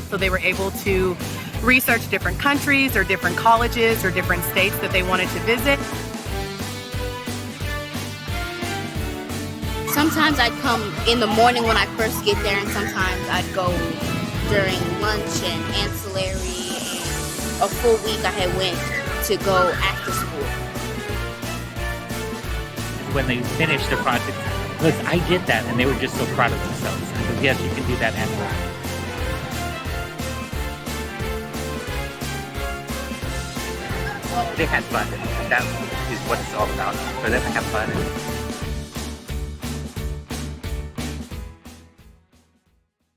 So they were able to research different countries or different colleges or different states that they wanted to visit. Sometimes I'd come in the morning when I first get there, and sometimes I'd go during lunch and ancillary, and a full week I had went to go after school. When they finished the project, look, I did that, and they were just so proud of themselves. I said, yes, you can do that and more. They had fun, and that is what it's all about, for them to have fun.